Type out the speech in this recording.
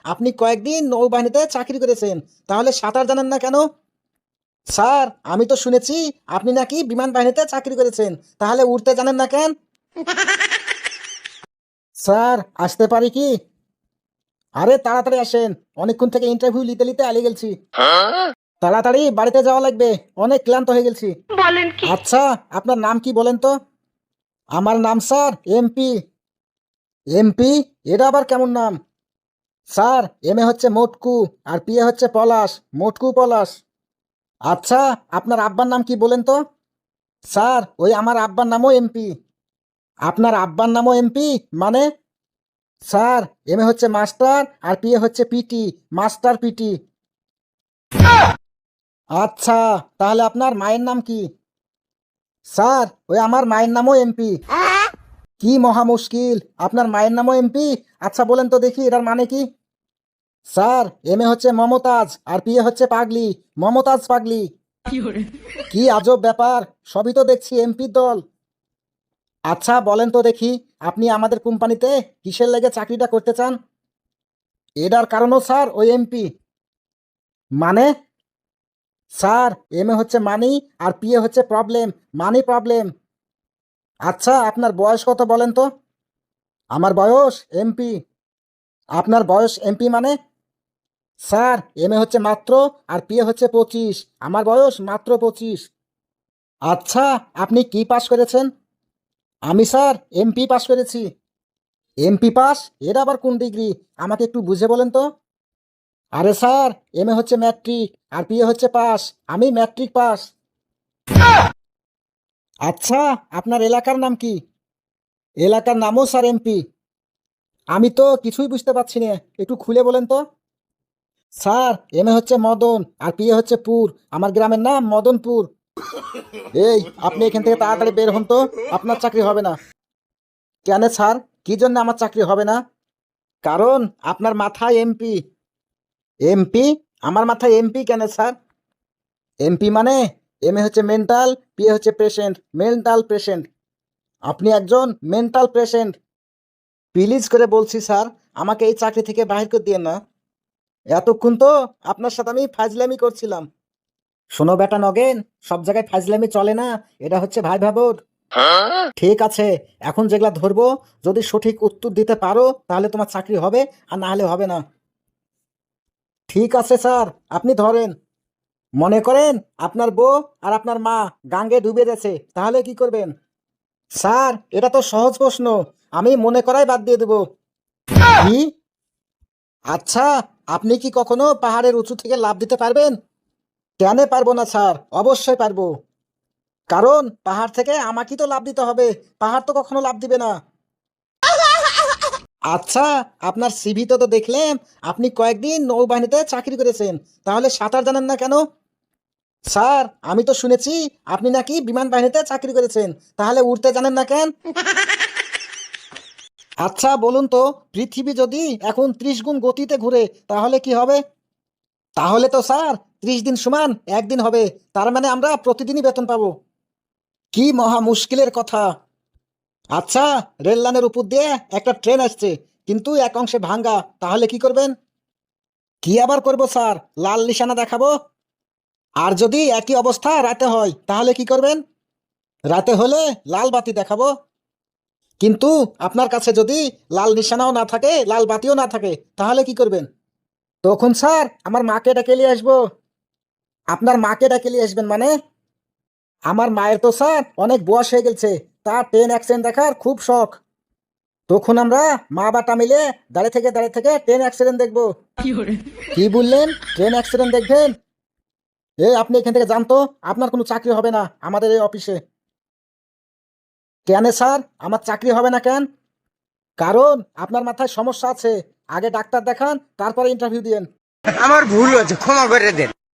আপনি কয়েকদিন নৌবাহিনীতে চাকরি করেছেন, তাহলে সাঁতার জানেন না কেন? স্যার, আমি তো শুনেছি আপনি নাকি বিমান বাহিনীতে চাকরি করেছেন, তাহলে উড়তে জানেন না কেন? স্যার, আসতে পারি কি? আরে তাড়াতাড়ি আসেন, অনেকক্ষণ থেকে ইন্টারভিউ নিতে নিতে আলিয়ে গেছি। তাড়াতাড়ি বাড়িতে যাওয়া লাগবে, অনেক ক্লান্ত হয়ে গেছি। বলেন কি? আচ্ছা, আপনার নাম কি বলেন তো? আমার নাম স্যার এমপি। এমপি? এটা আবার কেমন নাম? স্যার, এম এ হচ্ছে মোটকু, আর পি এ হচ্ছে পলাশ, মোটকু পলাশ। আচ্ছা, আপনার আব্বার নাম কি বলেন তো? স্যার, ওই আমার আব্বার নামও এমপি। আপনার আব্বার নামও এমপি? মানে? স্যার, এম এ হচ্ছে মাস্টার, আর পি এ হচ্ছে পিটি, মাস্টার পিটি। আচ্ছা, তাহলে আপনার মায়ের নাম কি? স্যার, ওই আমার মায়ের নামও এমপি। কি মহা মুশকিল, আপনার মায়ের নামও এমপি? আচ্ছা বলেন তো দেখি এটার মানে কি? স্যার, এম এ হচ্ছে মমতাজ, আর পি এ হচ্ছে পাগলি, মমতাজ পাগলি। কি আজব ব্যাপার, সবই তো দেখছি এমপির দল। আচ্ছা বলেন তো দেখি, আপনি আমাদের কোম্পানিতে কিসের লেগে চাকরিটা করতে চান? এটার কারণও স্যার ওই এমপি। মানে? স্যার, এম এ হচ্ছে মানি, আর পি এ হচ্ছে প্রবলেম, মানি প্রবলেম। আচ্ছা, আপনার বয়স কত বলেন তো? আমার বয়স এমপি। আপনার বয়স এমপি মানে? স্যার, এম এ হচ্ছে মাত্র, আর পি এ হচ্ছে 25, আমার বয়স মাত্র 25। আচ্ছা, আপনি কি পাশ করেছেন? আমি স্যার এমপি পাশ করেছি। MP pass? এর আবার কোন ডিগ্রি, আমাকে একটু বুঝে বলেন তো। আরে স্যার, এম এ হচ্ছে ম্যাট্রিক, আর পি এ হচ্ছে পাস, আমি ম্যাট্রিক পাস। আচ্ছা, আপনার এলাকার নাম কি? এলাকার নামও স্যার এমপি? আমি তো কিছুই বুঝতে পারছি না, একটু খুলে বলেন তো। স্যার, এম এ হচ্ছে মদন, আর পি এ হচ্ছে পুর, আমার গ্রামের নাম মদনপুর। এই, আপনি এখান থেকে তাড়াতাড়ি বের হন তো, আপনার চাকরি হবে না। কেন স্যার, কি জন্য আমার চাকরি হবে না? কারণ আপনার মাথায় এমপি। এমপি? আমার মাথায় এমপি কেন স্যার? এমপি মানে এম এ হচ্ছে মেন্টাল, পি এ হচ্ছে পেশেন্ট, মেন্টাল পেশেন্ট। আপনি একজন মেন্টাল পেশেন্ট। প্লিজ করে বলছি স্যার, আমাকে এই চাকরি থেকে বাহির করে দিয়ে না। এতক্ষণ তো আপনার সাথে আমি ফাজলামি করছিলাম। শোনো বেটা নগেন, সব জায়গায় ফাজলামি চলে না, এটা হচ্ছে ভাই ভাবর। ঠিক আছে, এখন যেগুলা ধরবো, যদি সঠিক উত্তর দিতে পারো তাহলে তোমার চাকরি হবে, আর না হলে হবে না। ঠিক আছে স্যার, আপনি ধরেন। মনে করেন আপনার বউ আর আপনার মা গাঙ্গে ডুবে গেছে, তাহলে কি করবেন? স্যার, এটা তো সহজ প্রশ্ন, আমি মনে করাই বাদ দিয়ে দেব। কি? আচ্ছা, আপনি কি কখনো পাহাড়ের উঁচু থেকে লাফ দিতে পারবেন? কেন পারবো না স্যার, অবশ্যই পারবো। কারণ পাহাড় থেকে আমাকেই তো লাফ দিতে হবে, পাহাড় তো কখনো লাফ দিবে না। আচ্ছা, আপনার সিভিতে তো দেখলেন আপনি কয়েকদিন নৌবাহিনীতে চাকরি করেছেন, তাহলে সাঁতার জানেন না কেন? স্যার, আমি তো শুনেছি আপনি নাকি বিমান বাহিনীতে চাকরি করেছেন, তাহলে উড়তে জানেন না কেন? আচ্ছা বলুন তো, পৃথিবী যদি এখন 30 গুণ গতিতে ঘুরে তাহলে কি হবে? তাহলে তো স্যার 30 দিন সমান একদিন হবে, তার মানে আমরা প্রতিদিনই বেতন পাবো। কি মহা মুশকিলের কথা। আচ্ছা, রেল লাইনের উপর দিয়ে একটা ট্রেন আসছে, কিন্তু এক অংশে ভাঙ্গা, তাহলে কি করবেন? কি আবার করব স্যার, লাল নিশানা দেখাবো। আর যদি একই অবস্থা রাতে হয় তাহলে কি করবেন? রাতে হলে লাল বাতি দেখাবো। কিন্তু আপনার কাছে যদি লাল নিশানাও না থাকে, লাল বাতিও না থাকে, তাহলে কি করবেন? তখন স্যার আমার মাকে ডেকে নিয়ে আসবো। আপনার মাকে ডেকে নিয়ে আসবেন মানে? আমার মায়ের তো স্যার অনেক বয়স হয়ে গেছে, তার ট্রেন অ্যাক্সিডেন্ট দেখার খুব শখ। তখন আমরা মা বাটা মিলে দাঁড়িয়ে থেকে ট্রেন অ্যাক্সিডেন্ট দেখবো। কি বললেন, ট্রেন অ্যাক্সিডেন্ট দেখবেন? আপনি এখান থেকে জানতো, আপনার কোনো চাকরি হবে না আমাদের এই অফিসে। কেন স্যার, আমার চাকরি হবে না কেন? কারণ আপনার মাথায় সমস্যা আছে, আগে ডাক্তার দেখান, তারপরে ইন্টারভিউ দিয়েন। আমার ভুল হয়েছে, ক্ষমা করে দেন।